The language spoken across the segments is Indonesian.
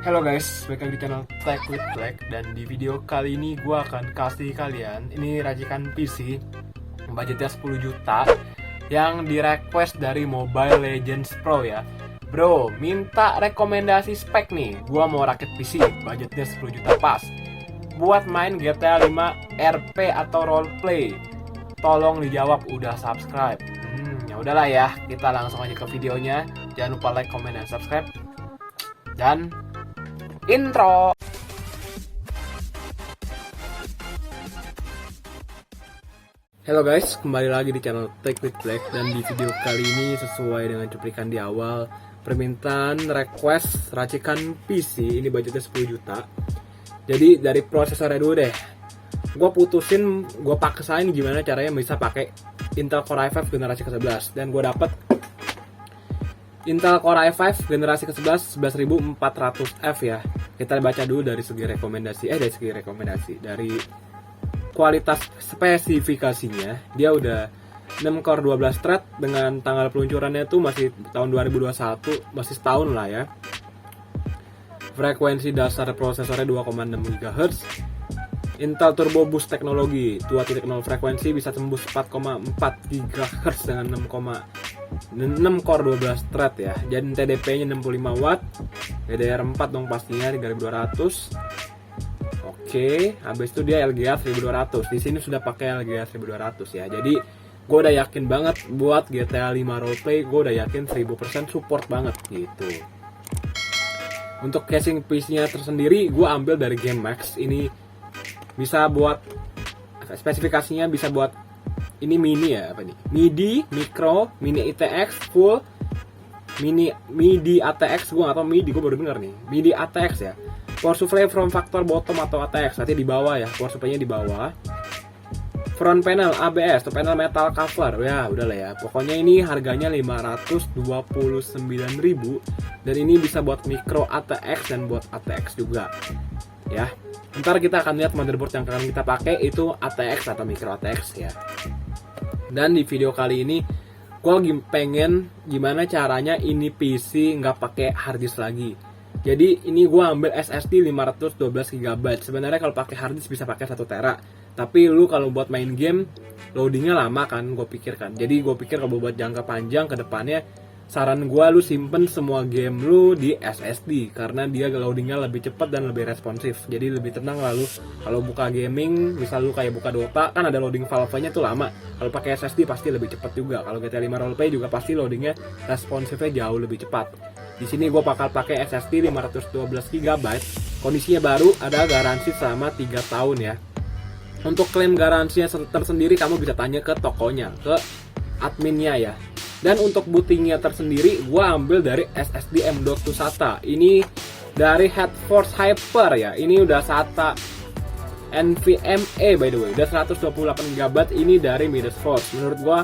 Halo guys, balik lagi di channel Tech with Black. Dan di video kali ini gue akan kasih kalian ini racikan PC budgetnya 10 juta yang di request dari Mobile Legends Pro ya. Bro, minta rekomendasi spek nih. Gue mau rakit PC budgetnya 10 juta pas buat main GTA 5 RP atau roleplay. Tolong dijawab, udah subscribe. Ya udahlah ya, kita langsung aja ke videonya. Jangan lupa like, comment, dan subscribe. Dan intro. Halo guys, kembali lagi di channel Tech with Black. Dan di video kali ini sesuai dengan cuplikan di awal, permintaan request racikan PC ini budgetnya 10 juta. Jadi dari prosesornya dulu deh, gue putusin, gue paksain gimana caranya bisa pakai Intel Core i5 generasi ke-11. Dan gue dapet Intel Core i5 generasi ke-11 11400F ya. Kita baca dulu dari segi rekomendasi. Dari kualitas spesifikasinya, dia udah 6 core 12 thread dengan tanggal peluncurannya tuh masih tahun 2021, masih setahun lah ya. Frekuensi dasar prosesornya 2,6 GHz. Intel Turbo Boost teknologi 2.0 frekuensi bisa tembus 4,4 GHz dengan 6 core 12 thread ya. Dan TDP-nya 65 watt, DDR4 dong pastinya 3200. Oke, habis itu dia LGA 1200. Di sini sudah pakai LGA 1200 ya. Jadi gue udah yakin banget buat GTA 5 roleplay, gue udah yakin 1000% support banget gitu. Untuk casing PC-nya tersendiri gue ambil dari GameMax. Ini bisa buat spesifikasinya, bisa buat ini mini ya, apa nih? MIDI, micro, mini ITX, full, MIDI ATX, gue gak tau MIDI, gue baru denger nih, MIDI ATX ya. Power supply from factor bottom atau ATX, nanti di bawah ya, power supply-nya di bawah. Front panel ABS, atau panel metal cover, ya udahlah ya. Pokoknya ini harganya 529.000 dan ini bisa buat micro ATX dan buat ATX juga ya. Ntar kita akan lihat motherboard yang akan kita pakai itu ATX atau micro ATX ya. Dan di video kali ini gue pengen gimana caranya ini PC nggak pakai harddisk lagi. Jadi ini gue ambil SSD 512 GB. Sebenarnya kalau pakai harddisk bisa pakai 1 tera. Tapi lu kalau buat main game loadingnya lama kan, gue pikir kan. Jadi gue pikir kalau buat jangka panjang ke depannya, saran gue lu simpen semua game lu di SSD karena dia loadingnya lebih cepat dan lebih responsif. Jadi lebih tenang lalu kalau buka gaming, misal lu kayak buka Dota kan ada loading valve-nya tuh lama. Kalau pakai SSD pasti lebih cepat juga. Kalau GTA 5 roleplay juga pasti loadingnya responsifnya jauh lebih cepat. Di sini gue bakal pakai SSD 512 GB. Kondisinya baru, ada garansi selama 3 tahun ya. Untuk klaim garansinya tersendiri kamu bisa tanya ke tokonya, ke adminnya ya. Dan untuk bootingnya tersendiri gue ambil dari SSD M.2 SATA. Ini dari Headforce Hyper ya. Ini udah SATA NVMe by the way. Udah 128 GB ini dari Midas Force. Menurut gue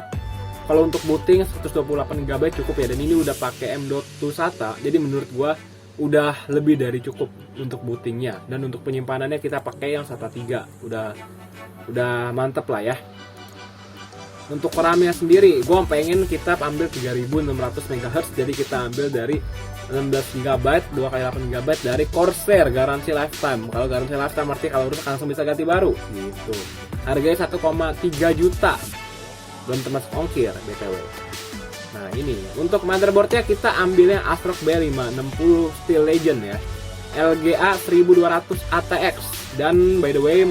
kalau untuk booting 128 GB cukup ya. Dan ini udah pakai M.2 SATA. Jadi menurut gue udah lebih dari cukup untuk bootingnya. Dan untuk penyimpanannya kita pakai yang SATA 3. Udah mantep lah ya. Untuk RAM-nya sendiri, gue pengen kita ambil 3600 MHz, jadi kita ambil dari 16 GB, 2x8 GB dari Corsair, garansi lifetime. Kalau garansi lifetime artinya kalau rusak langsung bisa ganti baru, gitu. Harganya 1,3 juta, belum termasuk ongkir, BTW. Nah ini, untuk motherboardnya kita ambilnya ASRock B560 Steel Legend ya, LGA 1200 ATX. Dan by the way,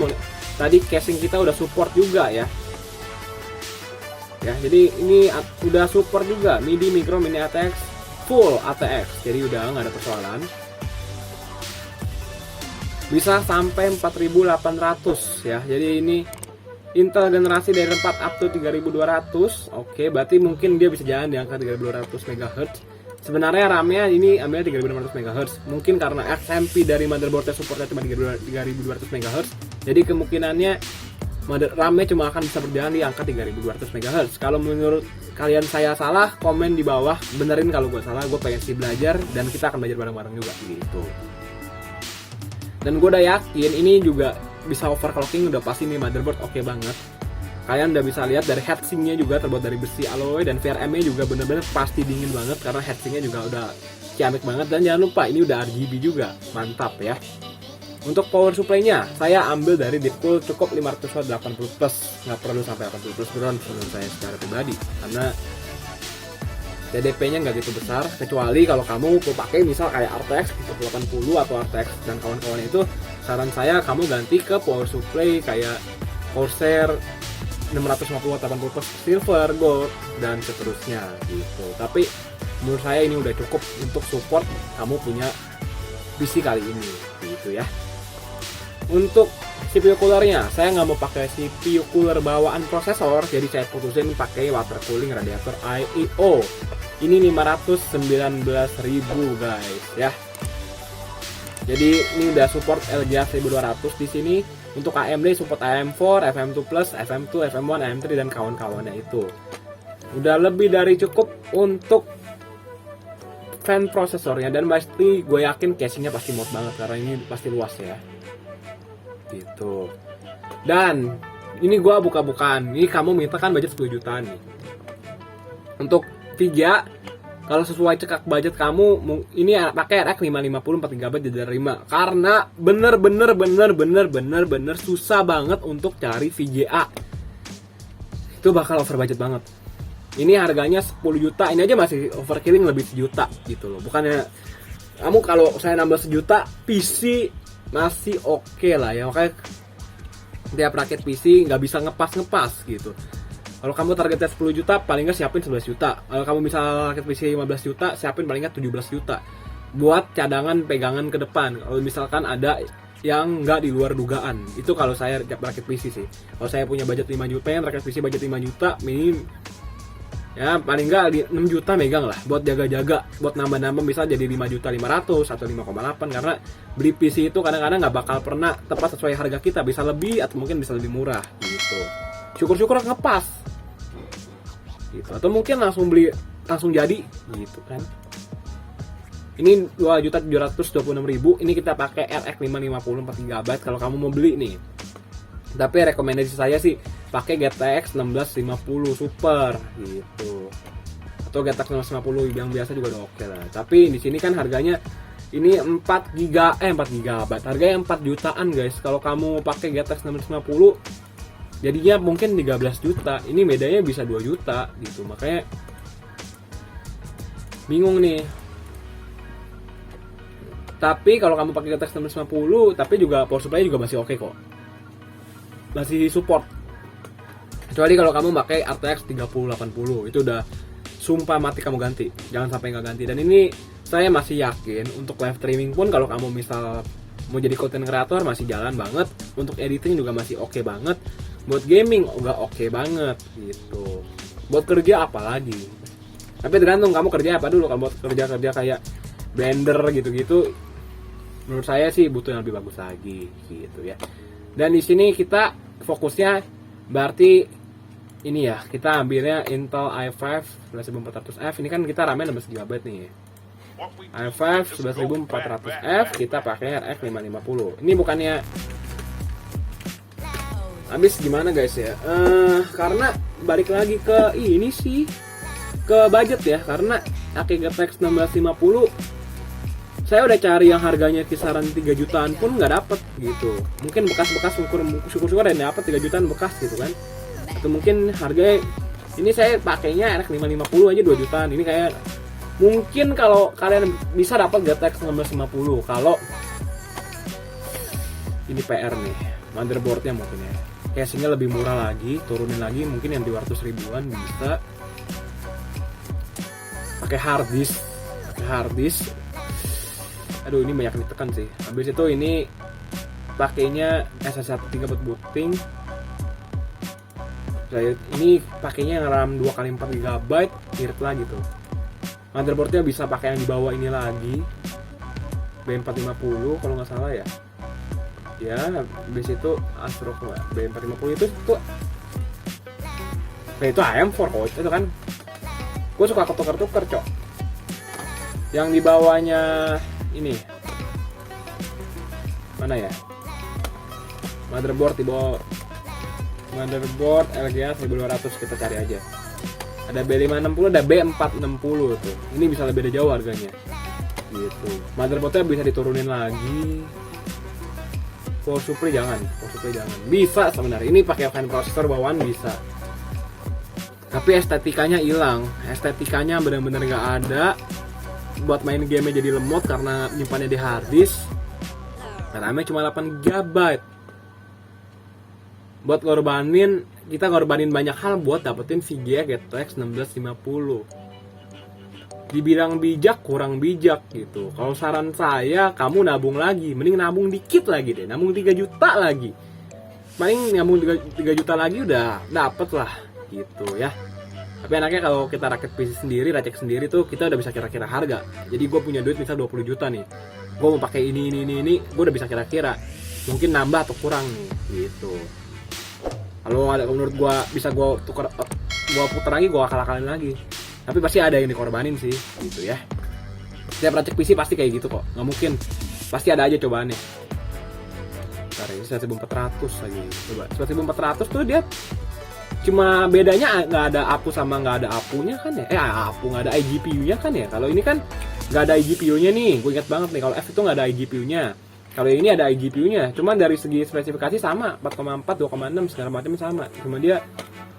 tadi casing kita udah support juga ya. Ya, jadi ini udah support juga MIDI, micro, mini ATX, full ATX. Jadi udah nggak ada persoalan. Bisa sampai 4800 ya. Jadi ini Intel generasi dari 4 up to 3200. Oke, berarti mungkin dia bisa jalan di angka 3200 MHz. Sebenarnya RAM-nya ini ambilnya 3600 MHz. Mungkin karena XMP dari motherboardnya supportnya cuma 3200 MHz. Jadi kemungkinannya RAM-nya cuma akan bisa berjalan di angka 3200 MHz. Kalau menurut kalian saya salah, komen di bawah, benerin kalau gue salah. Gue pengen sih belajar dan kita akan belajar bareng-bareng juga gitu. Dan gue udah yakin ini juga bisa overclocking, udah pasti nih motherboard oke banget. Kalian udah bisa lihat dari heatsinknya juga terbuat dari besi alloy dan VRM-nya juga bener-bener pasti dingin banget karena heatsinknya juga udah ciamik banget. Dan jangan lupa ini udah RGB juga, mantap ya. Untuk power supply-nya saya ambil dari Deepcool, cukup 500 watt 80 plus, nggak perlu sampai 80 plus menurut saya secara pribadi, karena TDP-nya nggak gitu besar. Kecuali kalau kamu mau pakai misal kayak RTX 80 atau RTX dan kawan-kawan, itu saran saya kamu ganti ke power supply kayak Corsair 650 watt 80 plus silver, gold, dan seterusnya gitu. Tapi menurut saya ini udah cukup untuk support kamu punya PC kali ini gitu ya. Untuk CPU coolernya saya nggak mau pakai CPU cooler bawaan prosesor, jadi saya putusin pakai water cooling radiator IEO. Ini 519.000 guys ya. Jadi ini udah support LGA 1200 di sini. Untuk AMD support AM4, FM2 Plus, FM2, FM1, AM3 dan kawan-kawannya itu. Udah lebih dari cukup untuk fan prosesornya, dan pasti gue yakin casingnya pasti muat banget karena ini pasti luas ya. Gitu. Dan ini gue buka-bukaan. Ini kamu minta kan budget 10 juta nih. Untuk VGA kalau sesuai cekak budget kamu, ini pakai RX 550 4GB diterima. Karena bener susah banget untuk cari VGA. Itu bakal over budget banget. Ini harganya 10 juta, ini aja masih overkilling lebih sejuta gitu loh. Bukannya kamu kalau saya nambah sejuta, PC masih oke lah ya. Makanya tiap rakit PC nggak bisa ngepas gitu. Kalau kamu targetnya 10 juta, paling nggak siapin 11 juta. Kalau kamu misal rakit PC 15 juta, siapin paling nggak 17 juta. Buat cadangan pegangan ke depan. Kalau misalkan ada yang nggak di luar dugaan. Itu kalau saya rakit PC sih. Kalau saya punya budget 5 juta, yang rakit PC budget 5 juta, minim ya paling nggak 6 juta megang lah. Buat jaga-jaga, buat nambah-nambah bisa jadi 5 juta 500 atau 5,8. Karena beli PC itu kadang-kadang nggak bakal pernah tepat sesuai harga kita. Bisa lebih atau mungkin bisa lebih murah gitu. Syukur-syukur ngepas gitu. Atau mungkin langsung beli langsung jadi gitu kan. Ini 2.726.000. Ini kita pakai RX 550 4GB kalau kamu mau beli nih. Tapi rekomendasi saya sih pakai GTX 1650 Super gitu. Atau GTX 1650 yang biasa juga udah oke lah. Tapi di sini kan harganya ini 4 GB. Harganya 4 jutaan guys. Kalau kamu pakai GTX 1650 jadinya mungkin 13 juta. Ini bedanya bisa 2 juta gitu. Makanya bingung nih. Tapi kalau kamu pakai GTX 1650 tapi juga power supply juga masih oke kok. Masih support. Kecuali kalau kamu pakai RTX 3080 itu udah sumpah mati kamu ganti. Jangan sampai nggak ganti. Dan ini saya masih yakin untuk live streaming pun kalau kamu misal mau jadi content creator masih jalan banget. Untuk editing juga masih oke banget. Buat gaming udah oke banget gitu. Buat kerja apalagi. Tapi tergantung kamu kerja apa dulu. Kalau buat kerja kayak Blender gitu-gitu, menurut saya sih butuh yang lebih bagus lagi gitu ya. Dan di sini kita fokusnya berarti ini ya, kita ambilnya Intel i5 11400F. Ini kan kita RAM-nya 16GB nih. i5 11400F kita pakai RX 550. Ini bukannya habis gimana guys ya, karena balik lagi ke ini sih, ke budget ya. Karena pakai GTX 1650 saya udah cari yang harganya kisaran 3 jutaan pun nggak dapet gitu. Mungkin bekas-bekas syukur-syukur ada dapet 3 jutaan bekas gitu kan. Atau mungkin harganya ini saya pakainya RX 550 aja 2 jutaan. Ini kayak mungkin kalau kalian bisa dapat GTX 1650, kalau ini PR nih motherboardnya mungkin ya. Casingnya lebih murah lagi, turunin lagi mungkin yang 200 ribuan bisa. Pakai hard disk. Aduh ini banyak ditekan sih. Habis itu ini pakainya SSD 3 buat booting. Ini pakainya yang RAM 2x4GB, irit lagi tuh. Motherboardnya bisa pakai yang di bawah ini lagi, B450 kalau nggak salah ya. Ya, habis itu Astro B450 itu itu AM4 kok itu kan. Gue suka ketukar-tukar cok. Yang di bawahnya ini mana ya? Motherboard di bawah. Motherboard LGA 1200 kita cari aja. Ada B560, ada B460 tuh. Ini bisa lebih jauh harganya. gitu. Motherboardnya bisa diturunin lagi. Power supply jangan. Bisa sebenarnya. Ini pakai fan processor bawaan bisa. Tapi estetikanya hilang. Estetikanya benar-benar nggak ada. Buat main game jadi lemot karena nyimpannya di hard disk. RAM-nya cuma 8 GB. Buat kita ngorbanin banyak hal buat dapetin VGA GTX 1650. Dibilang bijak, kurang bijak gitu. Kalau saran saya, kamu nabung lagi. Mending nabung dikit lagi deh. Nabung 3 juta lagi. Paling nabung 3 juta lagi udah dapet lah gitu ya. Tapi enaknya kalau kita rakit PC sendiri, racik sendiri tuh kita udah bisa kira-kira harga. Jadi gue punya duit misal 20 juta nih. Gue mau pakai ini, gue udah bisa kira-kira. Mungkin nambah atau kurang nih gitu. Kalau ada menurut gue bisa gue putar lagi, gue akal-akalin lagi. Tapi pasti ada yang dikorbanin sih gitu ya. Setiap racik PC pasti kayak gitu kok. Nggak mungkin. Pasti ada aja cobaannya. Bentar, ini 1400 lagi. Coba 1400 tuh dia cuma bedanya nggak ada APU sama nggak ada APU-nya kan ya. APU nggak ada iGPU-nya kan ya. Kalau ini kan nggak ada iGPU-nya nih. Gue ingat banget nih kalau F itu nggak ada iGPU-nya. Kalau ini ada iGPU-nya. Cuma dari segi spesifikasi sama, 4,4, 2,6 segala macam sama. Cuma dia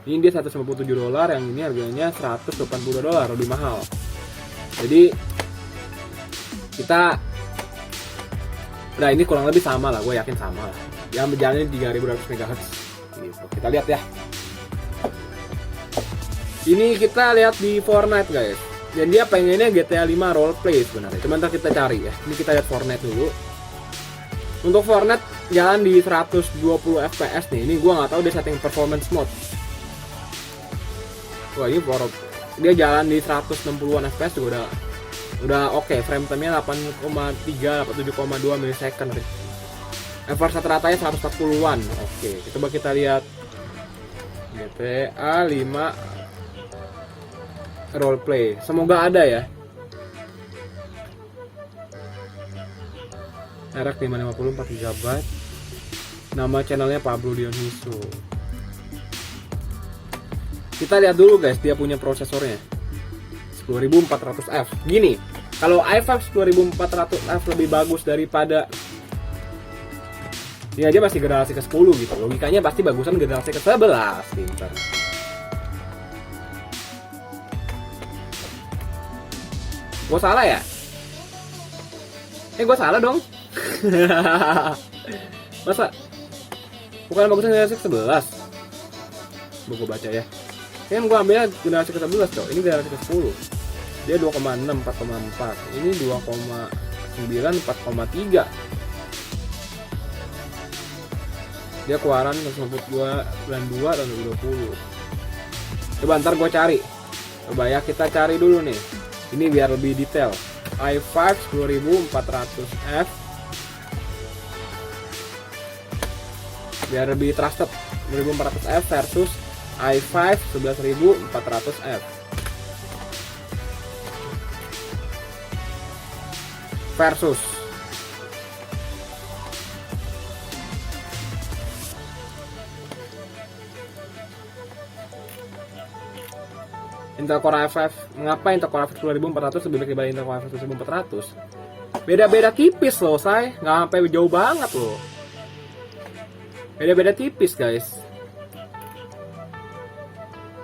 ini dia $157, yang ini harganya $180, lebih mahal. Jadi kita ini kurang lebih sama lah, gue yakin sama lah. Yang berjalan 3200 MHz gitu. Kita lihat ya. Ini kita lihat di Fortnite guys. Dan dia pengennya GTA 5 roleplay sebenarnya. Cuma ntar kita cari ya. Ini kita lihat Fortnite dulu. Untuk Fortnite jalan di 120 fps nih. Ini gue nggak tahu dia setting performance mode. Wah ini dia jalan di 160an fps juga udah oke. Frame time-nya 8,3 7,2 milisecond. Average rata-ratanya 140-an. Oke, coba kita lihat GTA 5 roleplay. Semoga ada ya. RX 550 4 GB. Nama channelnya Pablo Dioniso. Kita lihat dulu guys, dia punya prosesornya 10400F. Gini, kalau i5 10400F lebih bagus daripada ini aja masih generasi ke-10 gitu. Logikanya pasti bagusan generasi ke-11. Pintar. Gue salah ya? Gue salah dong. Masa? Bukan bagusan generasi ke-11. Gue baca ya. Kan gue ambilnya generasi ke-11 tuh. Ini generasi ke-10. Dia 2,6 4,4. Ini 2,9 4,3. Dia keluaran 1992 dan 2020. Coba ntar gue cari. Coba ya kita cari dulu nih. Ini biar lebih detail. i5 10400F. Biar lebih trusted. 10400F versus i5 11400F. Versus Intel Core i5. Mengapa Intel Core i5 12400 lebih baik dibanding Intel Core i5 11400? Beda-beda tipis loh, say. Nggak sampai jauh banget loh. Beda-beda tipis, guys.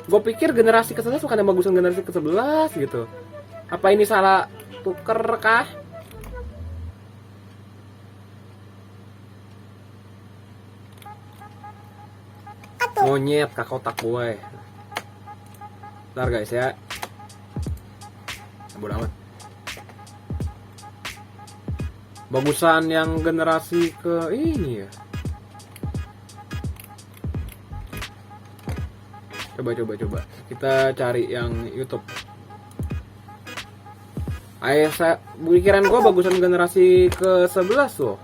Gue pikir generasi ke-11 bukan yang bagusan generasi ke-11 gitu. Apa ini salah tuker kah? Monyet kakak otak gue. Bentar guys ya. Bodoh amat. Bagusan yang generasi ke ini ya. Coba. Kita cari yang YouTube. Pikiran gue bagusan generasi ke-11 loh.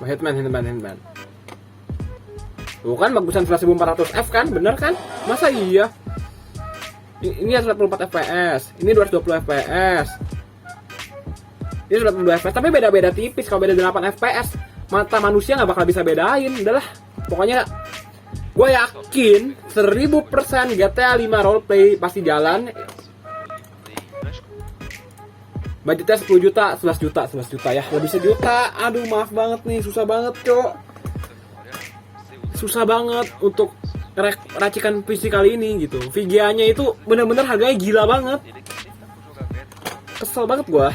Hitman. Tuh kan bagusan 1400F kan, bener kan? Masa iya? Ini 144 fps, ini 220 fps. Ini 120 fps, tapi beda-beda tipis. Kalau beda 8 fps, mata manusia nggak bakal bisa bedain. Udahlah, pokoknya Gue yakin 1000% GTA 5 roleplay pasti jalan. Budgetnya 10 juta, 11 juta, 11 juta ya. Lebih sejuta. Aduh, maaf banget nih, susah banget, Cok. Susah banget untuk racikan PC kali ini gitu. VGA-nya itu bener-bener harganya gila banget. Kesel banget gua.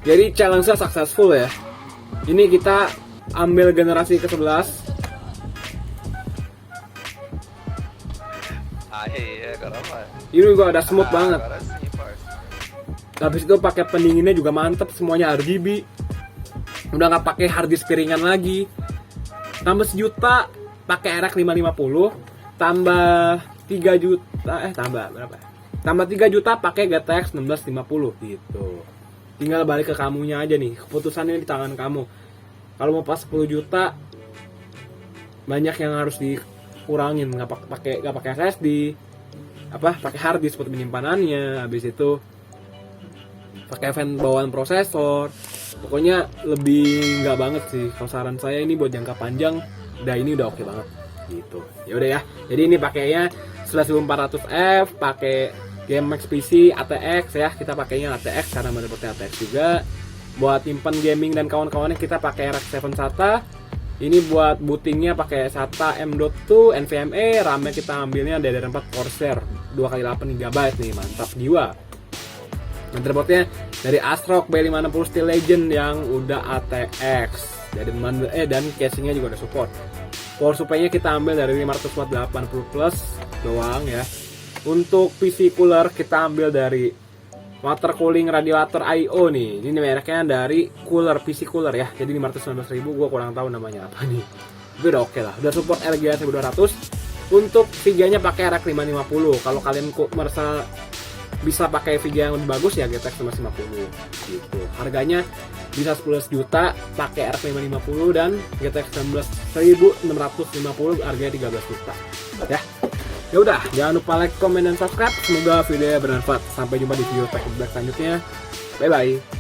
Jadi challenge-nya successful ya. Ini kita ambil generasi ke-11. Ini juga ada smooth banget. Habis itu pakai pendinginnya juga mantep, semuanya RGB. Udah nggak pakai hard disk piringan lagi. Tambah sejuta pakai RX 550, tambah 3 juta tambah berapa? Tambah 3 juta pakai GTX 1650 gitu. Tinggal balik ke kamunya aja nih. Keputusannya di tangan kamu. Kalau mau pas 10 juta banyak yang harus dikurangin, nggak pakai SSD. Pakai hard disk buat penyimpanannya, habis itu pakai fan bawaan prosesor. Pokoknya lebih nggak banget sih. Kalau saran saya ini buat jangka panjang, ini udah oke banget gitu. Ya udah ya. Jadi ini pakainya 11400F, pakai GameMax PC ATX ya. Kita pakainya ATX karena motherboardnya ATX juga. Buat nyimpan gaming dan kawan-kawannya kita pakai RX 7 SATA. Ini buat bootingnya pakai SATA M.2 NVMe, RAM-nya kita ambilnya DDR4 Corsair 2x8 GB nih, mantap jiwa. Motherboardnya dari ASRock B560 Steel Legend yang udah ATX. Dan casingnya juga ada support. Power supply-nya kita ambil dari 500 watt 80 plus doang ya. Untuk PC cooler kita ambil dari water cooling radiator IO nih. Ini mereknya dari cooler, PC cooler ya. Jadi 519.000, gue kurang tahu namanya apa nih. Tapi udah oke lah. Udah support RGA 1200. Untuk VGA-nya pakai RX 550. Kalau kalian merasa bisa pakai VGA yang lebih bagus ya GTX 550 gitu. Harganya bisa 10 juta pakai RX 550 dan GTX 1650 harganya 13 juta. Ya udah, jangan lupa like, comment, dan subscribe. Semoga videonya bermanfaat. Sampai jumpa di video Tech Black selanjutnya. Bye bye.